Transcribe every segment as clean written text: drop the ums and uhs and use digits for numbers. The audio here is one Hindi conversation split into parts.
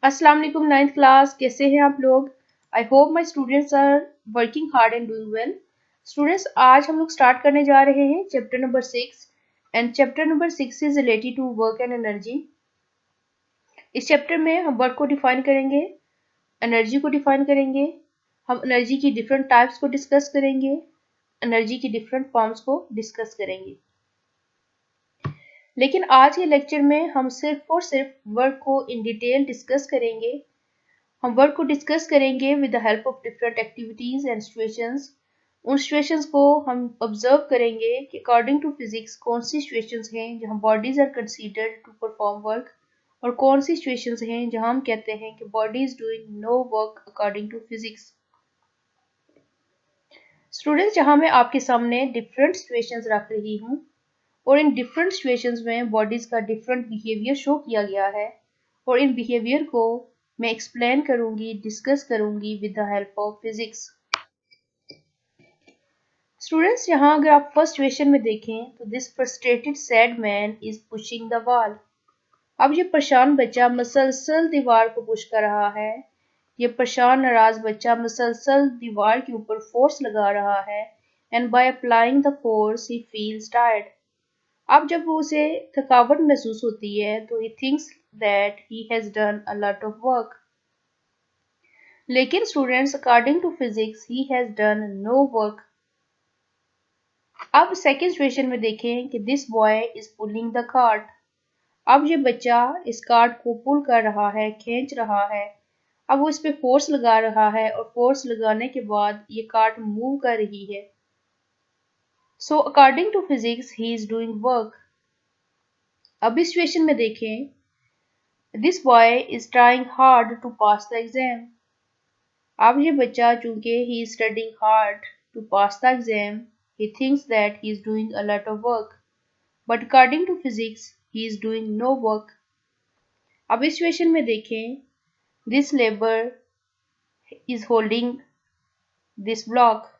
अस्सलाम वालेकुम नाइन्थ क्लास, कैसे हैं आप लोग। I hope my students are working hard and doing well. Students, आज हम लोग स्टार्ट करने जा रहे हैं chapter number 6 and chapter number 6 is related to work and energy. इस चैप्टर में हम वर्क को डिफाइन करेंगे, एनर्जी को डिफाइन करेंगे, हम एनर्जी की डिफरेंट टाइप्स को डिस्कस करेंगे, एनर्जी की डिफरेंट फॉर्म्स को डिस्कस करेंगे। लेकिन आज के लेक्चर में हम सिर्फ और सिर्फ वर्क को इन डिटेल डिस्कस करेंगे। हम वर्क को डिस्कस करेंगे with the help of different activities and situations. उन सिचुएशंस को हम ऑब्जर्व करेंगे कि अकॉर्डिंग टू फिजिक्स कौन सी सिचुएशंस हैं जहां bodies are considered to perform work, और कौन सी सिचुएशंस हैं जहां हम कहते हैं कि body is doing no work according to physics. Students, जहां मैं आपके सामने डिफरेंट सिचुएशंस रख रही हूँ और इन डिफरेंट सिचुएशंस में बॉडीज का डिफरेंट बिहेवियर शो किया गया है, और इन बिहेवियर को मैं एक्सप्लेन करूंगी, डिस्कस करूंगी with the help of physics. Students, यहाँ अगर आप फर्स्ट सिचुएशन में देखें तो this frustrated sad man is pushing the wall. अब ये परेशान बच्चा मसलसल दीवार को पुश कर रहा है। ये परेशान नाराज बच्चा मसलसल दीवार के ऊपर फोर्स लगा रहा है, and by applying the force he feels tired. अब जब वो उसे थकावट महसूस होती है तो he thinks that he has done a lot of work. लेकिन students, according to physics he has done no work. अब सेकेंड सिचुएशन में देखें कि this boy is pulling the cart. अब ये बच्चा इस कार्ट को पुल कर रहा है, खींच रहा है। अब वो इस पे फोर्स लगा रहा है, और फोर्स लगाने के बाद ये कार्ट मूव कर रही है। So according to physics he is doing work. अब इस सिचुएशन में देखें, this boy is trying hard to pass the exam. अब ये बच्चा चूंकि he is studying hard to pass the exam, he thinks that he is doing a lot of work, but according to physics he is doing no work. अब इस सिचुएशन में देखें, this labor is holding this block.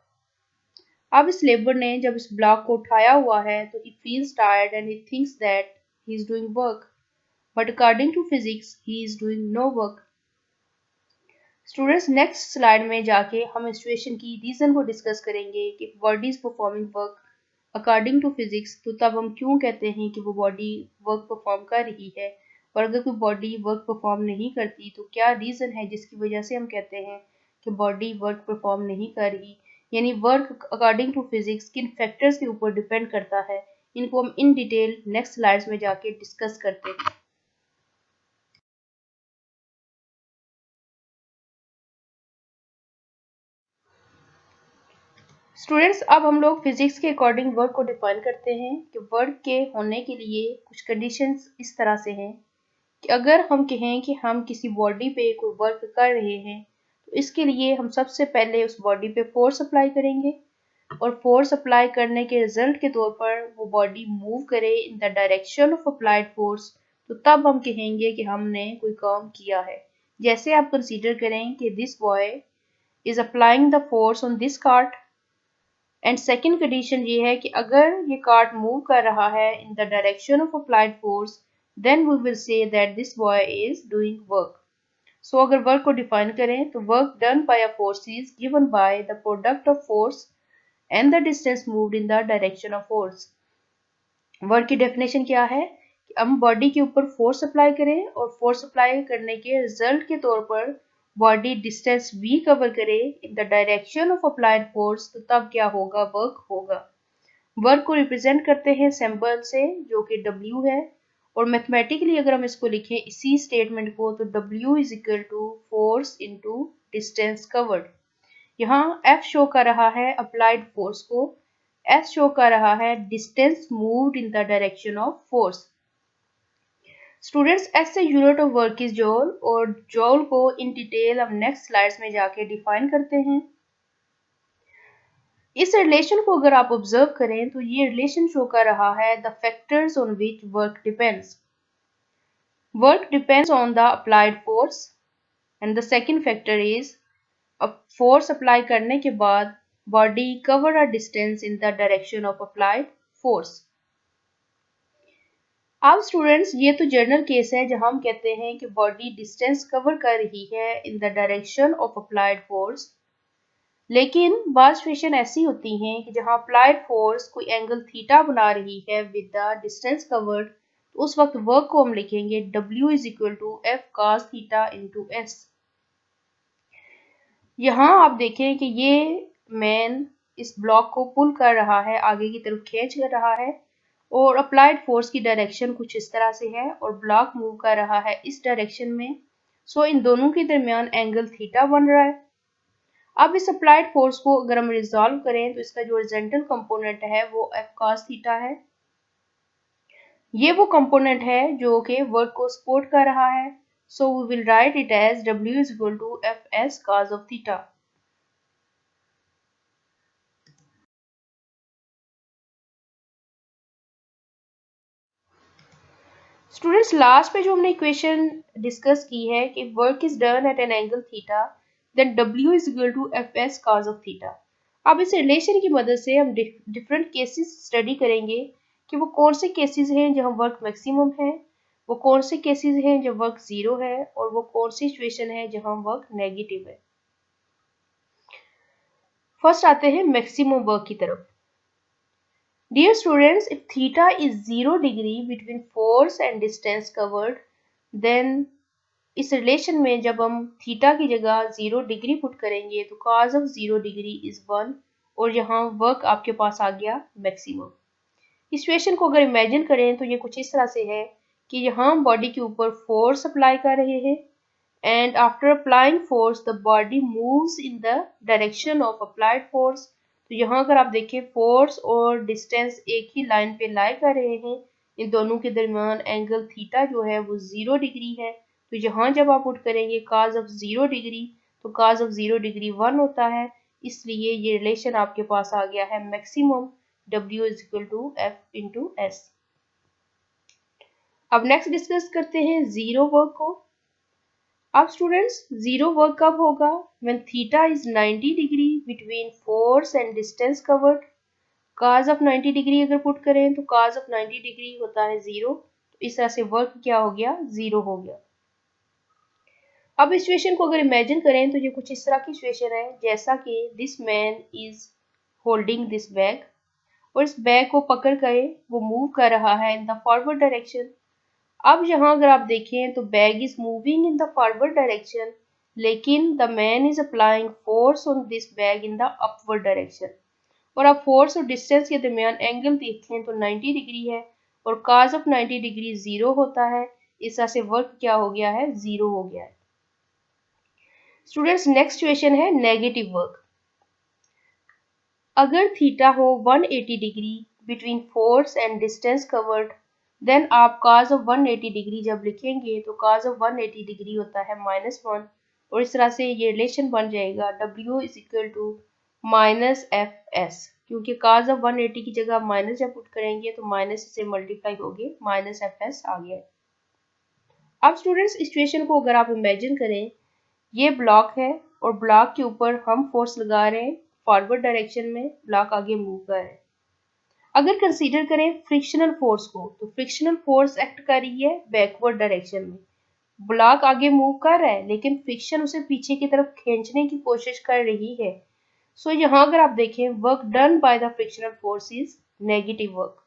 अब इस लेबर ने जब इस ब्लॉक को उठाया हुआ है तो he feels tired and he thinks that he is doing work, but according to physics he is doing no work. Students, next slide में जाके हम इस सिचुएशन की रीजन को डिस्कस करेंगे कि body is performing work according to physics, तो तब हम क्यों कहते हैं कि वो बॉडी वर्क परफॉर्म कर रही है, और अगर कोई बॉडी वर्क परफॉर्म नहीं करती तो क्या रीज़न है जिसकी वजह से हम कहते हैं कि बॉडी वर्क परफॉर्म नहीं कर रही। यानी वर्क अकॉर्डिंग टू फिजिक्स किन फैक्टर्स के ऊपर डिपेंड करता है, इनको हम इन डिटेल नेक्स्ट स्लाइड्स में जाके डिस्कस करते हैं। स्टूडेंट्स, अब हम लोग फिजिक्स के अकॉर्डिंग वर्क को डिफाइन करते हैं कि वर्क के होने के लिए कुछ कंडीशंस इस तरह से हैं कि अगर हम कहें कि हम किसी बॉडी पे कोई वर्क कर रहे हैं तो इसके लिए हम सबसे पहले उस बॉडी पे फोर्स अप्लाई करेंगे, और फोर्स अप्लाई करने के रिजल्ट के तौर पर वो बॉडी मूव करे इन the direction of applied force, तो तब हम कहेंगे कि हमने कोई काम किया है। जैसे आप कंसीडर करें कि this boy is applying the force on this cart, and second condition ये है कि अगर ये कार्ट मूव कर रहा है in the direction of applied force, then we will say that this boy is doing work. So अगर वर्क को डिफाइन करें तो work done by a force is given by the product of force and the distance moved in the direction of force. Work की डेफिनेशन क्या है कि हम बॉडी के ऊपर फोर्स अप्लाई करें, और फोर्स अप्लाई करने के रिजल्ट के तौर पर बॉडी डिस्टेंस v कवर करे इन the direction of applied force, तो तब क्या होगा, वर्क होगा। वर्क को रिप्रेजेंट करते हैं सिंबल से जो कि w है, और मैथमेटिकली अगर हम इसको लिखें इसी स्टेटमेंट को, तो w is equal to force into distance covered. यहाँ f शो कर रहा है अप्लाइड फोर्स को, s शो कर रहा है distance moved in the direction of force. Students, SI unit of work is joule, और जॉल को इन डिटेल हम नेक्स्ट स्लाइड्स में जाके डिफाइन करते हैं। इस रिलेशन को अगर आप ऑब्जर्व करें तो ये रिलेशन शो कर रहा है the factors on which work depends. Work depends on the applied force, and the second factor is force apply करने के बाद body cover a distance in the direction of applied force. अब स्टूडेंट्स ये तो जनरल केस है जहां हम कहते हैं कि बॉडी डिस्टेंस कवर कर रही है in the direction of applied force. लेकिन बात सिचुएशन ऐसी होती हैं कि जहां अप्लाइड फोर्स कोई एंगल थीटा बना रही है विद द डिस्टेंस कवर्ड, तो उस वक्त वर्क को हम लिखेंगे W is equal to F cos theta into S. यहाँ आप देखें कि ये मैन इस ब्लॉक को पुल कर रहा है, आगे की तरफ खींच कर रहा है और अप्लाइड फोर्स की डायरेक्शन कुछ इस तरह से है और ब्लॉक मूव कर रहा है इस डायरेक्शन में। सो इन दोनों के दरमियान एंगल थीटा बन रहा है। अब इस अप्लाइड फोर्स को अगर हम रिजॉल्व करें तो इसका जो हॉरिजॉन्टल कंपोनेंट है वो एफ cos थीटा है। ये वो कंपोनेंट है जो कि वर्क को सपोर्ट कर रहा है। So we will write it as W is equal to F S cos of theta. Students last पे जो हमने इक्वेशन डिस्कस की है कि work is done at an angle theta then W is equal to F S cos of theta. अब इस रिलेशन की मदद से हम डिफरेंट केसेस स्टडी करेंगे कि वो कौन से केसेस हैं जहां वर्क मैक्सिमम है, वो कौन से केसेस हैं जब वर्क जीरो है और वो कौन सी सिचुएशन है जहां वर्क नेगेटिव है। फर्स्ट आते हैं मैक्सिमम वर्क की तरफ। Dear students, if theta is 0 degree between force and distance covered, then इस रिलेशन में जब हम थीटा की जगह 0 डिग्री पुट करेंगे तो cos ऑफ 0 डिग्री इज 1 और यहाँ वर्क आपके पास आ गया मैक्सिमम। इस सिचुएशन को अगर इमेजिन करें तो ये कुछ इस तरह से है कि यहाँ हम बॉडी के ऊपर फोर्स अप्लाई कर रहे हैं and after applying force the body moves in the direction of applied force। तो यहाँ अगर आप देखें फोर्स और डिस्टेंस एक ही लाइन पे लाई कर रहे हैं, इन दोनों के दरमियान एंगल थीटा जो है वो 0 डिग्री है। तो यहाँ जब आप पुट करेंगे cos ऑफ 0 डिग्री तो cos ऑफ 0 डिग्री 1 होता है, इसलिए ये रिलेशन आपके पास आ गया है maximum W is equal to F into S. अब नेक्स्ट डिस्कस करते हैं जीरो वर्क को। अब स्टूडेंट्स जीरो वर्क कब होगा? When theta is 90 degree between force and distance covered. cos of 90 degree अगर पुट करें तो cos ऑफ 90 डिग्री होता है 0। तो इस तरह से वर्क क्या हो गया? 0 हो गया। अब इस सिचुएशन को अगर इमेजिन करें तो ये कुछ इस तरह की सिचुएशन है जैसा कि this man is holding this bag और इस बैग को पकड़ कर वो मूव कर रहा है इन द फॉरवर्ड डायरेक्शन। अब यहाँ अगर आप देखें तो bag is moving in the forward direction लेकिन the man is applying force on this bag in the upward direction. और आप फोर्स और डिस्टेंस के दरमियान एंगल देखें तो 90 डिग्री है और cos ऑफ 90 डिग्री 0 होता है। इस तरह से वर्क क्या हो गया है? 0 हो गया है। स्टूडेंट्स नेक्स्ट सिचुएशन है नेगेटिव वर्क। अगर थीटा हो 180 degree between force and distance covered then आप cos ऑफ 180 डिग्री जब लिखेंगे तो cos ऑफ 180 डिग्री होता है -1 और इस तरह से ये रिलेशन बन जाएगा W is equal to minus F S, क्योंकि cos ऑफ 180 की जगह माइनस जब पुट करेंगे तो माइनस से मल्टीप्लाई होगी, माइनस एफ एस आ गया। अब स्टूडेंट्स इस सिचुएशन को अगर आप इमेजिन करें, ये ब्लॉक है और ब्लॉक के ऊपर हम फोर्स लगा रहे हैं फॉरवर्ड डायरेक्शन में, ब्लॉक आगे मूव कर रहे हैं। अगर कंसीडर करें फ्रिक्शनल फोर्स को तो फ्रिक्शनल फोर्स एक्ट कर रही है बैकवर्ड डायरेक्शन में। ब्लॉक आगे मूव कर रहा है लेकिन फ्रिक्शन उसे पीछे की तरफ खींचने की कोशिश कर रही है। सो यहाँ अगर आप देखें work done by the frictional force is negative work.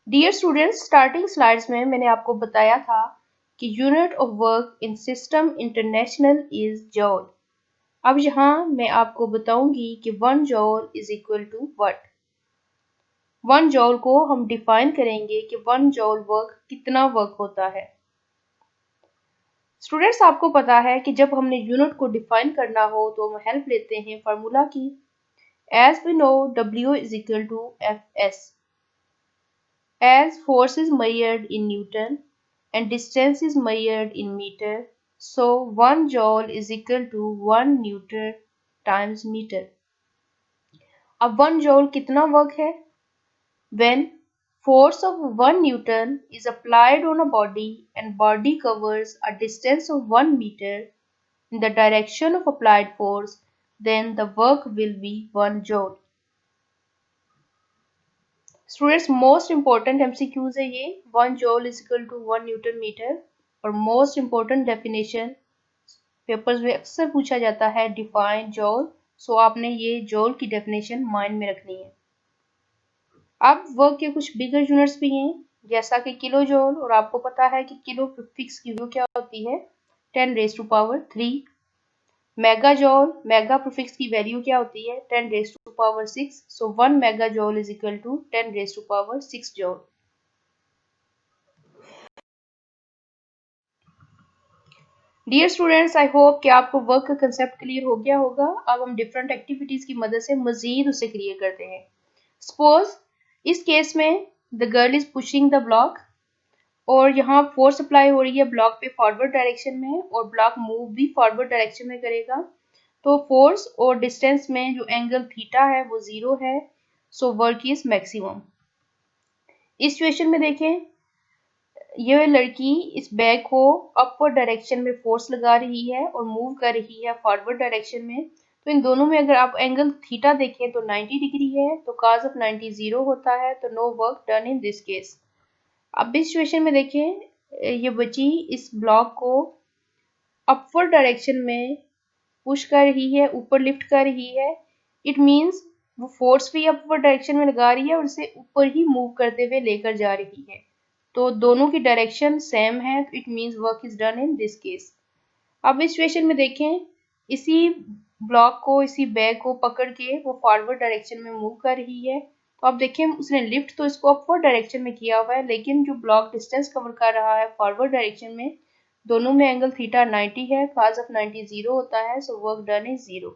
Dear students, starting slides में मैंने आपको बताया था कि unit of work in system international is joule. अब यहाँ मैं आपको बताऊंगी कि 1 joule is equal to what. 1 joule को हम डिफाइन करेंगे कि 1 जॉल वर्क कितना वर्क होता है। स्टूडेंट्स आपको पता है कि जब हमने यूनिट को डिफाइन करना हो तो हम हेल्प लेते हैं फार्मूला की। As we know W is equal to F S. As force is measured in Newton and distance is measured in meter, so 1 joule is equal to 1 Newton times meter। अब 1 joule कितना वर्क है? When force of 1 Newton is applied on a body and body covers a distance of 1 meter in the direction of applied force, then the work will be 1 joule। Students most important MCQs है ये। 1 joule is equal to 1 newton metre. और मोस्ट इंपॉर्टेंट डेफिनेशन पेपर्स में अक्सर पूछा जाता है, डिफाइन जॉल। सो आपने ये जॉल की डेफिनेशन माइंड में रखनी है। अब वर्क के कुछ बिगर यूनिट्स भी हैं, जैसा कि किलो जॉल, और आपको पता है कि किलो प्रीफिक्स की वैल्यू क्या होती है, 10⁻³ मेगा जॉल, मेगा प्रीफिक्स की वैल्यू क्या होती है, 10⁻⁶। So 1 mega joule is equal to 10⁻⁶ joule. Dear students, I hope कि आपको वर्क का कंसेप्ट क्लियर हो गया होगा। अब हम डिफरेंट एक्टिविटीज की मदद से मजीद उसे क्लियर करते हैं। सपोज इस केस में the girl is pushing the block, और यहाँ फोर्स अप्लाई हो रही है ब्लॉक पे फॉरवर्ड डायरेक्शन में, और ब्लॉक मूव भी फॉरवर्ड डायरेक्शन में करेगा। तो फोर्स और डिस्टेंस में जो एंगल थीटा है वो 0 है। So work is maximum. इस सिचुएशन में देखें, ये लड़की इस बैग को अपवर्ड डायरेक्शन में फोर्स लगा रही है और मूव कर रही है फॉरवर्ड डायरेक्शन में। तो इन दोनों में अगर आप एंगल थीटा देखें तो 90 डिग्री है, तो cos ऑफ 90 0 होता है, तो no work done in this case. अब इस सिचुएशन में देखें, ये बच्ची इस ब्लॉक को अपवर्ड डायरेक्शन में पुश कर रही है, ऊपर लिफ्ट कर रही है। इट मीन्स वो फोर्स भी अपवर्ड डायरेक्शन में लगा रही है और इसे ऊपर ही मूव करते हुए लेकर जा रही है। तो दोनों की डायरेक्शन सेम है, तो it means work is done in this case. अब इस सिचुएशन में देखें, इसी ब्लॉक को, इसी बैग को पकड़ के वो फॉरवर्ड डायरेक्शन में मूव कर रही है। तो अब देखें, उसने लिफ्ट तो इसको अपवर्ड डायरेक्शन में किया हुआ है, लेकिन जो ब्लॉक डिस्टेंस कवर कर रहा है फॉरवर्ड डायरेक्शन में, दोनों में एंगल थीटा 90 है, cos ऑफ 90 0 होता है। So work done is 0।